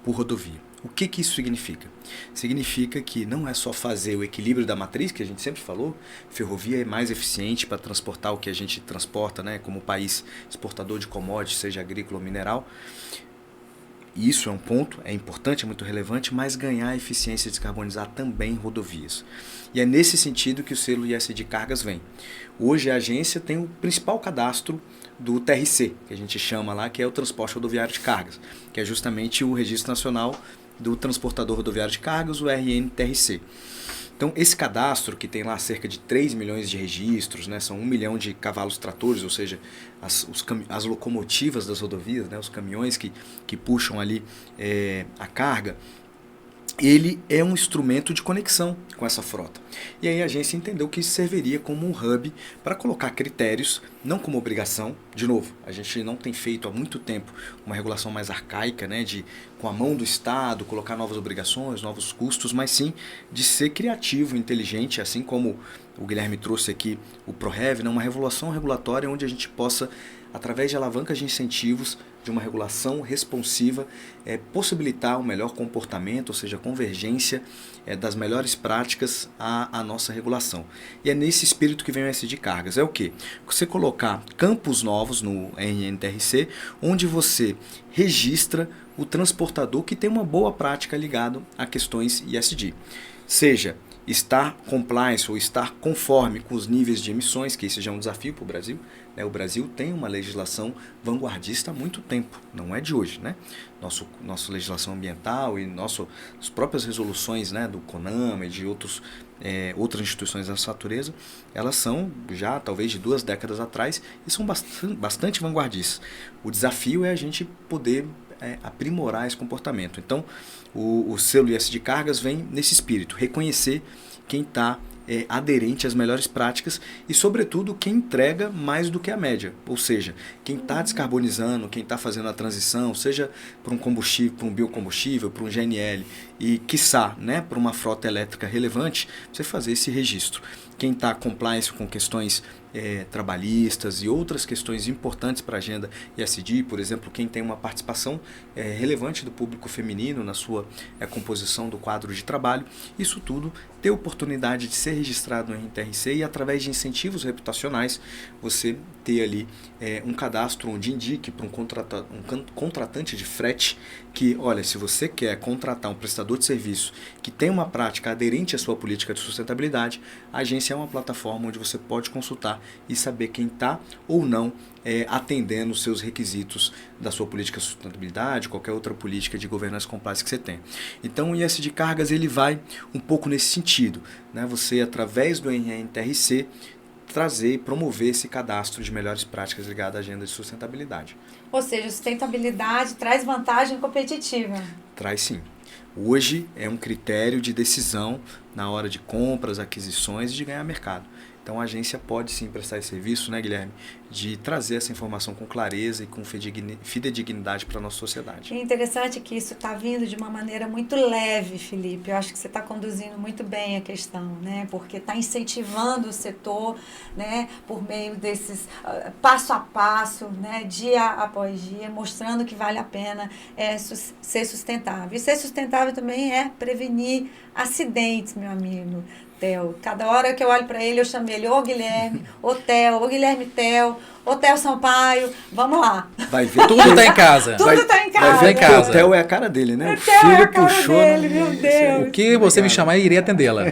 por rodovia. O que isso significa? Significa que não é só fazer o equilíbrio da matriz, que a gente sempre falou, ferrovia é mais eficiente para transportar o que a gente transporta, né, como país exportador de commodities, seja agrícola ou mineral. E isso é um ponto, é importante, é muito relevante, mas ganhar eficiência e descarbonizar também rodovias. E é nesse sentido que o selo ISD Cargas vem. Hoje a agência tem o principal cadastro do TRC, que a gente chama lá, que é o Transporte Rodoviário de Cargas, que é justamente o Registro Nacional do Transportador Rodoviário de Cargas, o RNTRC. Então, esse cadastro, que tem lá cerca de 3 milhões de registros, né, são 1 milhão de cavalos tratores, ou seja, as locomotivas das rodovias, né, os caminhões que puxam ali a carga, ele é um instrumento de conexão com essa frota. E aí a agência entendeu que isso serviria como um hub para colocar critérios, não como obrigação. De novo, a gente não tem feito há muito tempo uma regulação mais arcaica, né, com a mão do Estado, colocar novas obrigações, novos custos, mas sim de ser criativo, inteligente, assim como o Guilherme trouxe aqui o ProRev, né, uma regulação regulatória onde a gente possa, através de alavancas de incentivos, de uma regulação responsiva, possibilitar um melhor comportamento, ou seja, convergência das melhores práticas à nossa regulação. E é nesse espírito que vem o SD Cargas. É o quê? Você colocar campos novos no RNTRC, onde você registra o transportador que tem uma boa prática ligado a questões ISD. Seja estar compliance ou estar conforme com os níveis de emissões, que isso já é um desafio para o Brasil. O Brasil tem uma legislação vanguardista há muito tempo, não é de hoje, né? Nossa legislação ambiental e as próprias resoluções, né, do CONAMA e de outras instituições dessa natureza, elas são já talvez de 2 décadas atrás e são bastante vanguardistas. O desafio é a gente poder aprimorar esse comportamento. Então, o selo ISD Cargas vem nesse espírito, reconhecer quem está aderente às melhores práticas e, sobretudo, quem entrega mais do que a média. Ou seja, quem está descarbonizando, quem está fazendo a transição, seja para um combustível, para um biocombustível, para um GNL e, quiçá, né, para uma frota elétrica relevante, você fazer esse registro. Quem está compliance com questões trabalhistas e outras questões importantes para a agenda ISD, por exemplo, quem tem uma participação relevante do público feminino na sua composição do quadro de trabalho, isso tudo ter oportunidade de ser registrado no RNTRC e, através de incentivos reputacionais, você ter ali um cadastro onde indique para um contratante de frete que, olha, se você quer contratar um prestador de serviço que tem uma prática aderente à sua política de sustentabilidade, a agência é uma plataforma onde você pode consultar e saber quem está ou não atendendo os seus requisitos da sua política de sustentabilidade, qualquer outra política de governança compliance que você tem. Então o ISD Cargas ele vai um pouco nesse sentido, né? Você, através do RNTRC, trazer e promover esse cadastro de melhores práticas ligadas à agenda de sustentabilidade. Ou seja, sustentabilidade traz vantagem competitiva. Traz sim. Hoje é um critério de decisão na hora de compras, aquisições e de ganhar mercado. Então a agência pode sim prestar esse serviço, né, Guilherme, de trazer essa informação com clareza e com fidedignidade para a nossa sociedade. É interessante que isso está vindo de uma maneira muito leve, Felipe. Eu acho que você está conduzindo muito bem a questão, né? Porque está incentivando o setor, né, por meio desses passo a passo, né, dia após dia, mostrando que vale a pena ser sustentável. E ser sustentável também é prevenir acidentes, meu amigo. Theo. Cada hora que eu olho para ele, eu chamo ele, ô Guilherme, ô Theo, ô Guilherme Theo, ô Theo Sampaio, vamos lá. Vai ver. Tudo está em casa. Tudo está em casa. Vai ver em casa. O Theo é a cara dele, né? O Theo é a cara dele, meu Deus. O que você me chamar, eu irei atendê-la.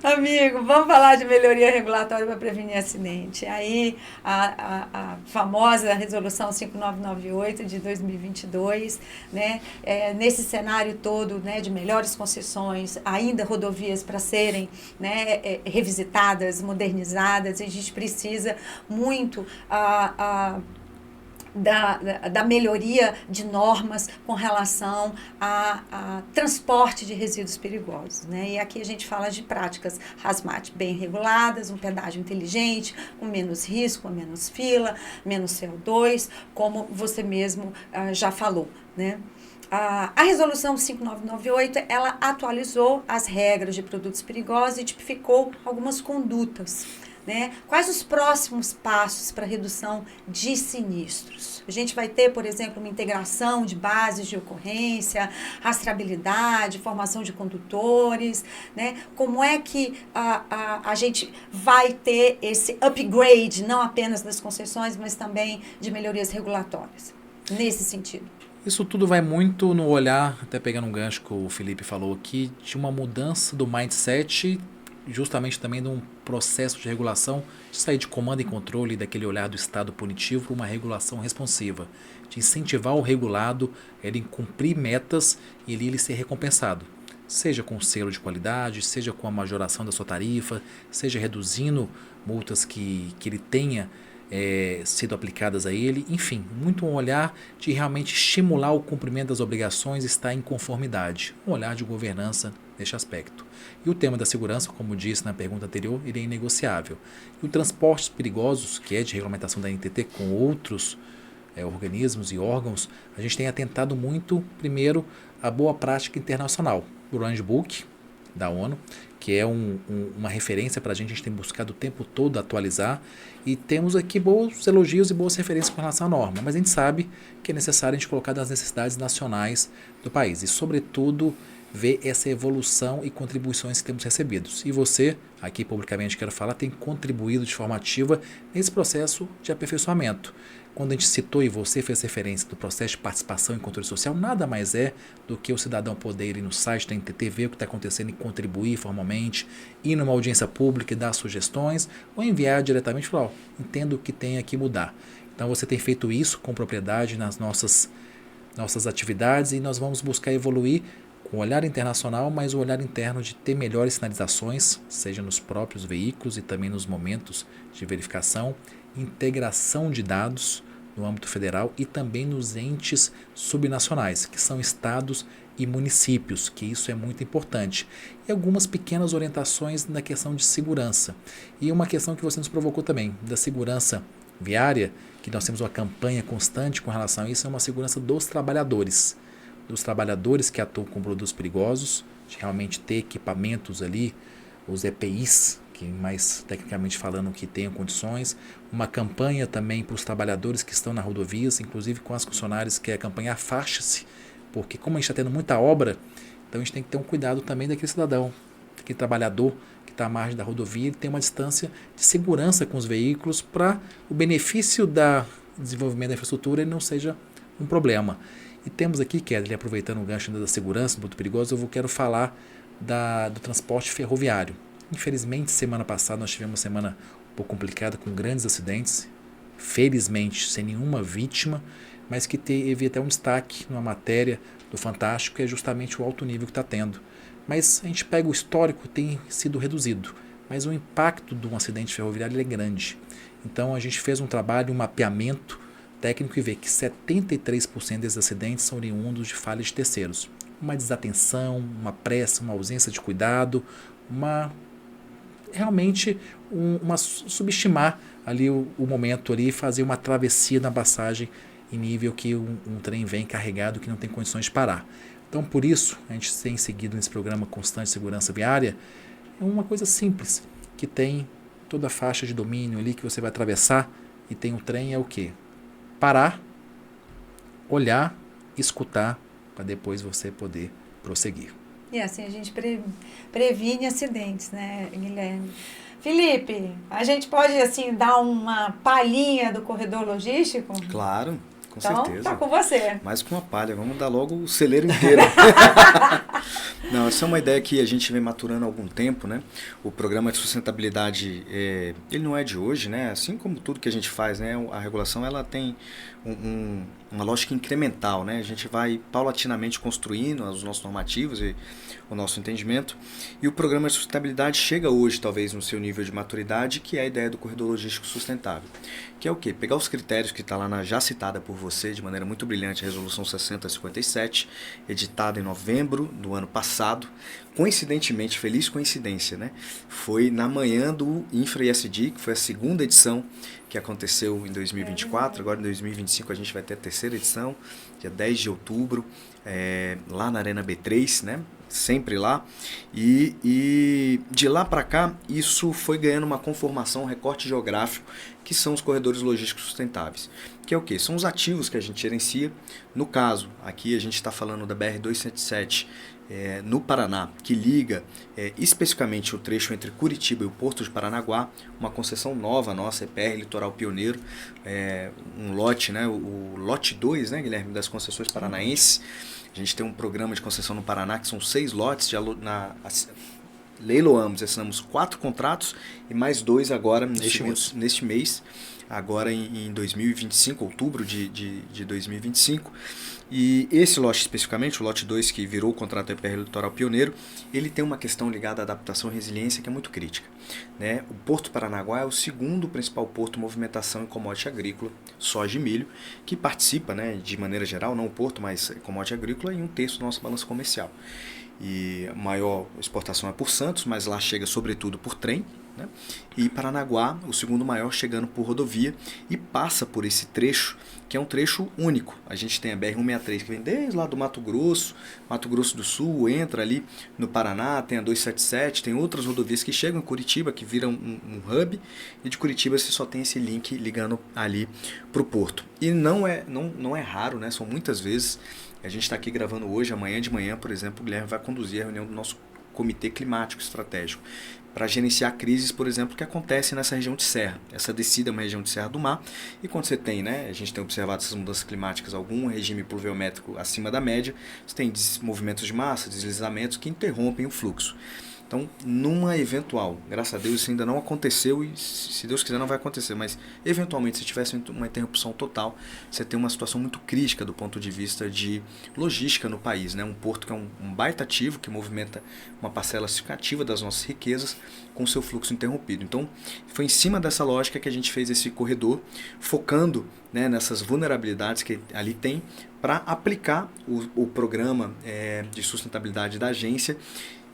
Amigo, vamos falar de melhoria regulatória para prevenir acidente. Aí, a famosa resolução 5998 de 2022, né? Nesse cenário todo, né, de melhores concessões, ainda rodovias para serem, né, revisitadas, modernizadas, a gente precisa muito da melhoria de normas com relação a transporte de resíduos perigosos, né? E aqui a gente fala de práticas hazmat bem reguladas, um pedágio inteligente, com menos risco, com menos fila, menos CO2, como você mesmo já falou, né? A resolução 5998, ela atualizou as regras de produtos perigosos e tipificou algumas condutas, né? Quais os próximos passos para a redução de sinistros? A gente vai ter, por exemplo, uma integração de bases de ocorrência, rastreabilidade, formação de condutores, né? Como é que a gente vai ter esse upgrade, não apenas das concessões, mas também de melhorias regulatórias, nesse sentido? Isso tudo vai muito no olhar, até pegando um gancho que o Felipe falou aqui, de uma mudança do mindset, justamente também de um processo de regulação, de sair de comando e controle daquele olhar do Estado punitivo para uma regulação responsiva, de incentivar o regulado a ele cumprir metas e ele ser recompensado, seja com selo de qualidade, seja com a majoração da sua tarifa, seja reduzindo multas que ele tenha sido aplicadas a ele, enfim, muito um olhar de realmente estimular o cumprimento das obrigações e estar em conformidade, um olhar de governança neste aspecto. E o tema da segurança, como disse na pergunta anterior, ele é inegociável. E o transportes perigosos, que é de regulamentação da NTT com outros organismos e órgãos, a gente tem atentado muito, primeiro, a boa prática internacional, o Orange Book da ONU, que é uma referência para a gente tem buscado o tempo todo atualizar, e temos aqui bons elogios e boas referências com relação à norma, mas a gente sabe que é necessário a gente colocar nas necessidades nacionais do país, e sobretudo ver essa evolução e contribuições que temos recebidos. E você, aqui publicamente quero falar, tem contribuído de forma ativa nesse processo de aperfeiçoamento. Quando a gente citou e você fez referência do processo de participação em controle social, nada mais é do que o cidadão poder ir no site da NTT, ver o que está acontecendo e contribuir formalmente, ir numa audiência pública e dar sugestões, ou enviar diretamente e falar, entendo o que tem aqui mudar. Então você tem feito isso com propriedade nas nossas atividades e nós vamos buscar evoluir com o olhar internacional, mas o olhar interno de ter melhores sinalizações, seja nos próprios veículos e também nos momentos de verificação, integração de dados no âmbito federal e também nos entes subnacionais, que são estados e municípios, que isso é muito importante. E algumas pequenas orientações na questão de segurança. E uma questão que você nos provocou também, da segurança viária, que nós temos uma campanha constante com relação a isso, é uma segurança dos trabalhadores que atuam com produtos perigosos, de realmente ter equipamentos ali, os EPIs, que mais tecnicamente falando que tenham condições, uma campanha também para os trabalhadores que estão nas rodovias, inclusive com as concessionárias, que é a campanha Afaste-se, porque como a gente está tendo muita obra, então a gente tem que ter um cuidado também daquele cidadão, daquele trabalhador que está à margem da rodovia, ele tem uma distância de segurança com os veículos para o benefício do desenvolvimento da infraestrutura ele não seja um problema. E temos aqui, Kedley, aproveitando o gancho da segurança, muito perigoso, eu quero falar do transporte ferroviário. Infelizmente, semana passada nós tivemos uma semana um pouco complicada, com grandes acidentes, felizmente sem nenhuma vítima, mas que teve até um destaque numa matéria do Fantástico, que é justamente o alto nível que está tendo. Mas a gente pega o histórico, tem sido reduzido, mas o impacto de um acidente ferroviário é grande. Então a gente fez um trabalho, um mapeamento técnico e vê que 73% desses acidentes são oriundos de falhas de terceiros. Uma desatenção, uma pressa, uma ausência de cuidado, realmente subestimar ali o momento ali, fazer uma travessia na passagem em nível que um trem vem carregado que não tem condições de parar. Então por isso a gente tem seguido nesse programa Constante Segurança Viária, é uma coisa simples, que tem toda a faixa de domínio ali que você vai atravessar e tem o trem, é o quê? Parar, olhar, escutar, para depois você poder prosseguir. E assim a gente previne acidentes, né, Guilherme? Felipe, a gente pode assim dar uma palhinha do corredor logístico? Claro, com então, certeza. Tá com você. Mais que uma palha, vamos dar logo o celeiro inteiro. Não, essa é uma ideia que a gente vem maturando há algum tempo, né? O programa de sustentabilidade, ele não é de hoje, né? Assim como tudo que a gente faz, né? A regulação, ela tem uma lógica incremental, né? A gente vai paulatinamente construindo os nossos normativos e o nosso entendimento. E o programa de sustentabilidade chega hoje, talvez, no seu nível de maturidade, que é a ideia do corredor logístico sustentável. Que é o quê? Pegar os critérios que está lá já citada por você, de maneira muito brilhante, a Resolução 6057, editada em novembro do ano passado. Coincidentemente, feliz coincidência, né? Foi na manhã do Infra ESG, que foi a segunda edição que aconteceu em 2024. Agora em 2025 a gente vai ter a terceira edição, dia 10 de outubro, lá na Arena B3, né? Sempre lá. E de lá para cá, isso foi ganhando uma conformação, um recorte geográfico, que são os corredores logísticos sustentáveis. Que é o quê? São os ativos que a gente gerencia. No caso, aqui a gente está falando da BR-277, no Paraná, que liga especificamente o trecho entre Curitiba e o Porto de Paranaguá, uma concessão nova nossa, EPR Litoral Pioneiro, um lote, né, o lote 2, né, Guilherme, das concessões paranaenses. A gente tem um programa de concessão no Paraná que são 6 lotes, leiloamos, assinamos 4 contratos e mais 2 agora neste mês, agora em 2025, outubro de 2025. E esse lote especificamente, o lote 2, que virou o contrato EPR Litoral Pioneiro, ele tem uma questão ligada à adaptação e resiliência que é muito crítica, né? O Porto Paranaguá é o segundo principal porto de movimentação em commodity agrícola, soja e milho, que participa, né, de maneira geral, não o porto, mas commodity agrícola, em 1/3 do nosso balanço comercial. E a maior exportação é por Santos, mas lá chega sobretudo por trem, né? E Paranaguá, o segundo maior, chegando por rodovia e passa por esse trecho, que é um trecho único. A gente tem a BR-163 que vem desde lá do Mato Grosso do Sul, entra ali no Paraná, tem a 277, tem outras rodovias que chegam em Curitiba, que viram um hub, e de Curitiba você só tem esse link ligando ali para o porto. E não é raro, né? São muitas vezes. A gente está aqui gravando hoje, amanhã de manhã, por exemplo, o Guilherme vai conduzir a reunião do nosso Comitê Climático Estratégico para gerenciar crises, por exemplo, que acontecem nessa região de serra. Essa descida é uma região de serra do mar, e quando você tem, né, a gente tem observado essas mudanças climáticas, algum regime pluviométrico acima da média, você tem movimentos de massa, deslizamentos que interrompem o fluxo. Então, numa eventual, graças a Deus isso ainda não aconteceu e se Deus quiser não vai acontecer, mas eventualmente se tivesse uma interrupção total, você tem uma situação muito crítica do ponto de vista de logística no país, né? Um porto que é um baita ativo, que movimenta uma parcela significativa das nossas riquezas com seu fluxo interrompido. Então, foi em cima dessa lógica que a gente fez esse corredor, focando, né, nessas vulnerabilidades que ali tem, para aplicar o programa de sustentabilidade da agência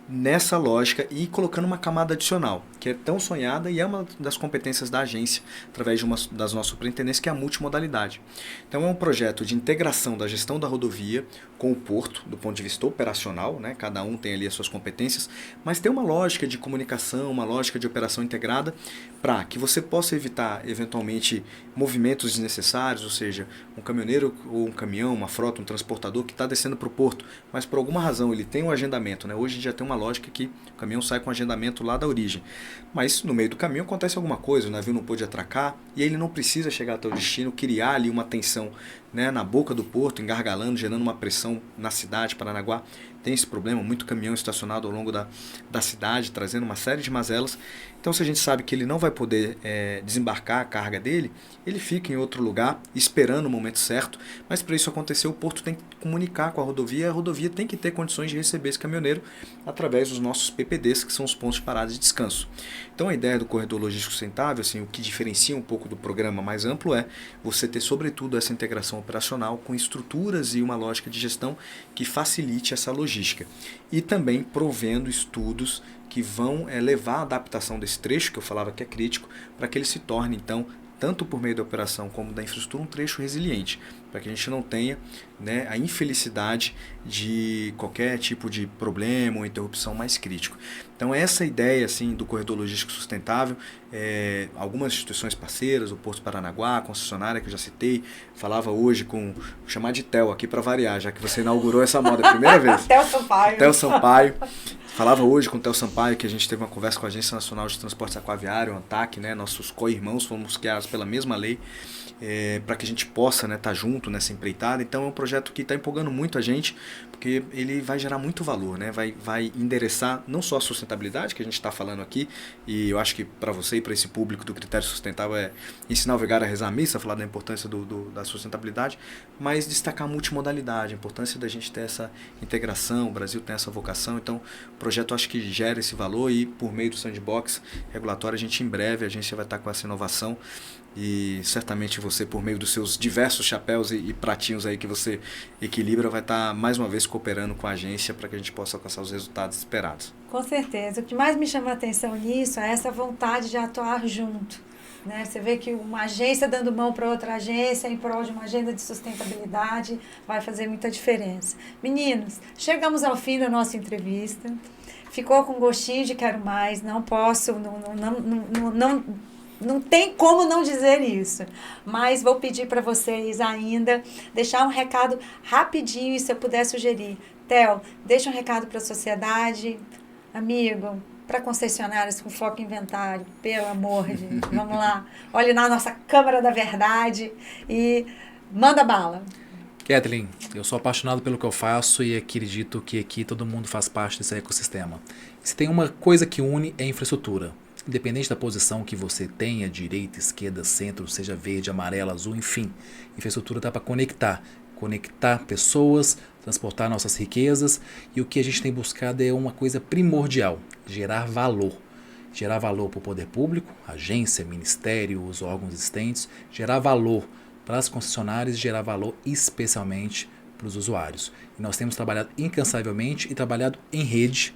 nessa lógica e colocando uma camada adicional, que é tão sonhada e é uma das competências da agência, através de uma das nossas superintendências, que é a multimodalidade. Então é um projeto de integração da gestão da rodovia com o porto, do ponto de vista operacional, né? Cada um tem ali as suas competências, mas tem uma lógica de comunicação, uma lógica de operação integrada, para que você possa evitar, eventualmente, movimentos desnecessários, ou seja, um caminhoneiro ou um caminhão, uma frota, um transportador que está descendo para o porto, mas por alguma razão ele tem um agendamento, né? Hoje a gente já tem uma lógica que o caminhão sai com agendamento lá da origem, mas no meio do caminho acontece alguma coisa, o navio não pôde atracar e aí ele não precisa chegar até o destino, criar ali uma tensão, né, na boca do porto, engargalando, gerando uma pressão na cidade. Paranaguá tem esse problema, muito caminhão estacionado ao longo da cidade, trazendo uma série de mazelas. Então, se a gente sabe que ele não vai poder desembarcar a carga dele, ele fica em outro lugar, esperando o momento certo, mas para isso acontecer, o porto tem que comunicar com a rodovia, e a rodovia tem que ter condições de receber esse caminhoneiro através dos nossos PPDs, que são os pontos de parada e descanso. Então, a ideia do corredor logístico sustentável, assim, o que diferencia um pouco do programa mais amplo é você ter, sobretudo, essa integração operacional com estruturas e uma lógica de gestão que facilite essa logística. E também provendo estudos que vão levar a adaptação desse trecho, que eu falava que é crítico, para que ele se torne, então, tanto por meio da operação como da infraestrutura, um trecho resiliente, para que a gente não tenha, né, a infelicidade de qualquer tipo de problema ou interrupção mais crítico. Então essa ideia, assim, do corredor logístico sustentável, algumas instituições parceiras, o Porto Paranaguá, a concessionária que eu já citei, falava hoje com, vou chamar de Theo aqui para variar, já que você inaugurou essa moda a primeira vez. Theo Sampaio. Theo Sampaio. Falava hoje com o Theo Sampaio que a gente teve uma conversa com a Agência Nacional de Transportes Aquaviário, ANTAQ, né? Nossos co-irmãos, fomos criados pela mesma lei, para que a gente possa, né, estar junto nessa empreitada. Então é um projeto que está empolgando muito a gente, porque ele vai gerar muito valor, né? Vai endereçar não só a sustentabilidade que a gente está falando aqui, e eu acho que para você e para esse público do critério sustentável é ensinar o vigário a rezar a missa, falar da importância da sustentabilidade, mas destacar a multimodalidade, a importância da gente ter essa integração. O Brasil tem essa vocação, então o projeto acho que gera esse valor, e por meio do sandbox regulatório a gente em breve a agência vai estar com essa inovação. E certamente você, por meio dos seus diversos chapéus e pratinhos aí que você equilibra, vai estar mais uma vez cooperando com a agência para que a gente possa alcançar os resultados esperados. Com certeza. O que mais me chama a atenção nisso é essa vontade de atuar junto, né? Você vê que uma agência dando mão para outra agência em prol de uma agenda de sustentabilidade vai fazer muita diferença. Meninos, chegamos ao fim da nossa entrevista. Ficou com gostinho de quero mais, não posso, não tem como não dizer isso, mas vou pedir para vocês ainda deixar um recado rapidinho, e se eu puder sugerir. Theo, deixa um recado para a sociedade, amigo, para concessionárias com foco em inventário, pelo amor de Deus, vamos lá, olhe na nossa Câmara da Verdade e manda bala. Kathleen, eu sou apaixonado pelo que eu faço e acredito que aqui todo mundo faz parte desse ecossistema. Se tem uma coisa que une é infraestrutura. Independente da posição que você tenha, direita, esquerda, centro, seja verde, amarelo, azul, enfim, infraestrutura está para conectar pessoas, transportar nossas riquezas, e o que a gente tem buscado é uma coisa primordial, gerar valor para o poder público, agência, ministério, os órgãos existentes, gerar valor para as concessionárias, gerar valor especialmente para os usuários. E nós temos trabalhado incansavelmente e trabalhado em rede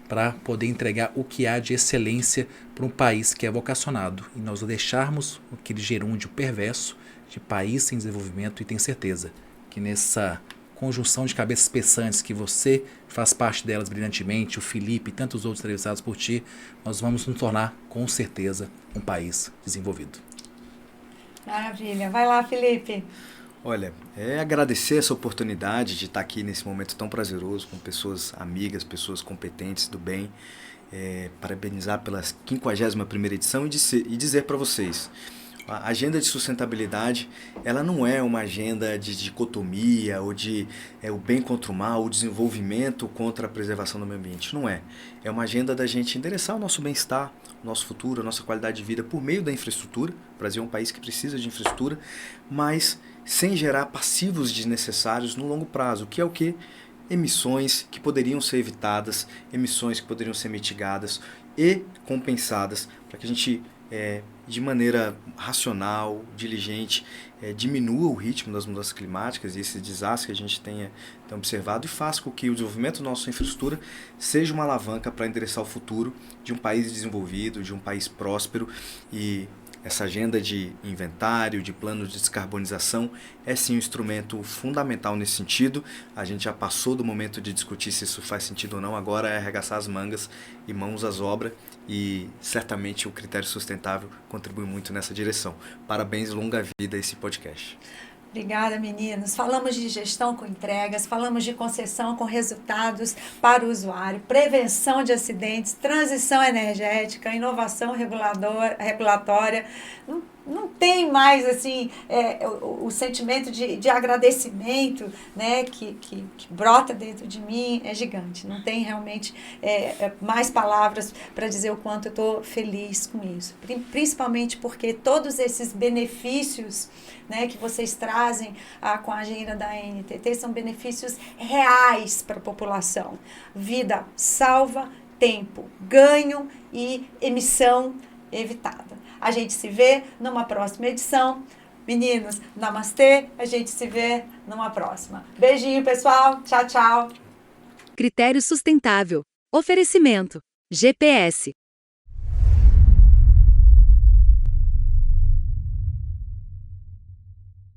para poder entregar o que há de excelência para um país que é vocacionado, e nós deixarmos aquele gerúndio perverso de país sem desenvolvimento. E tenho certeza que nessa conjunção de cabeças pensantes, que você faz parte delas brilhantemente, o Felipe e tantos outros entrevistados por ti, nós vamos nos tornar com certeza um país desenvolvido. Maravilha. Vai lá, Felipe. Olha, agradecer essa oportunidade de estar aqui nesse momento tão prazeroso, com pessoas amigas, pessoas competentes do bem, parabenizar pela 51ª edição e dizer para vocês, a agenda de sustentabilidade, ela não é uma agenda de dicotomia ou de o bem contra o mal, o desenvolvimento contra a preservação do meio ambiente, não é. É uma agenda da gente endereçar o nosso bem-estar, o nosso futuro, a nossa qualidade de vida por meio da infraestrutura. O Brasil é um país que precisa de infraestrutura, mas sem gerar passivos desnecessários no longo prazo, que é o quê? Emissões que poderiam ser evitadas, emissões que poderiam ser mitigadas e compensadas, para que a gente, de maneira racional, diligente, diminua o ritmo das mudanças climáticas e esse desastre que a gente tem observado, e faça com que o desenvolvimento da nossa infraestrutura seja uma alavanca para endereçar o futuro de um país desenvolvido, de um país próspero. E essa agenda de inventário, de plano de descarbonização é sim um instrumento fundamental nesse sentido. A gente já passou do momento de discutir se isso faz sentido ou não, agora é arregaçar as mangas e mãos às obras, e certamente o critério sustentável contribui muito nessa direção. Parabéns e longa vida a esse podcast. Obrigada, meninos. Falamos de gestão com entregas, falamos de concessão com resultados para o usuário, prevenção de acidentes, transição energética, inovação regulatória. Não tem mais assim o sentimento de agradecimento, né, que brota dentro de mim, é gigante. Não tem realmente mais palavras para dizer o quanto eu estou feliz com isso. Principalmente porque todos esses benefícios, né, que vocês trazem com a agenda da NTT são benefícios reais para a população. Vida salva, tempo ganho e emissão evitada. A gente se vê numa próxima edição. Meninos, namastê, a gente se vê numa próxima. Beijinho, pessoal. Tchau, tchau. Critério sustentável. Oferecimento. GPS.